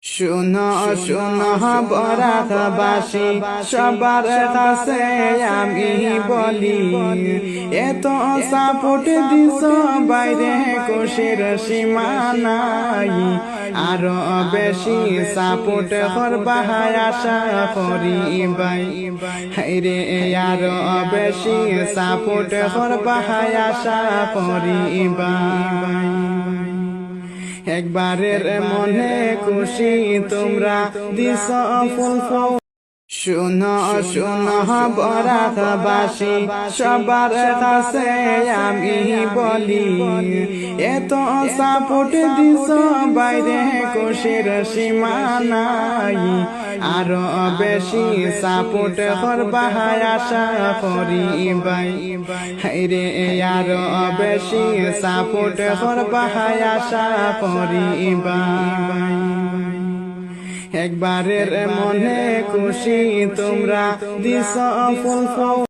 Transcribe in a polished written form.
শুনো শুনো বরাকবাসী, সবার কাছে আমি বলি, এত সাপোর্ট দিছ বাইরে খুশির সীমা নাই, আরো বেশি সাপোর্ট করবা আশা করি ভাই, রে আরো বেশি সাপোর্ট করবা আশা করি ভাই। একবারের মনে খুশি তোমরা দিছ ফুল। শুনো শুনো বরাকবাসী, সবার কাছে আমি বলি, এত সাপোর্ট দিছ বাইরে খুশির সীমা নাই, আরো বেশি সাপোর্ট করবা আশা করি ভাই, রে আরো বেশি সাপোর্ট করবা আশা করি ভাই। একবারের মনে খুশি তোমরা দিছ ফুল।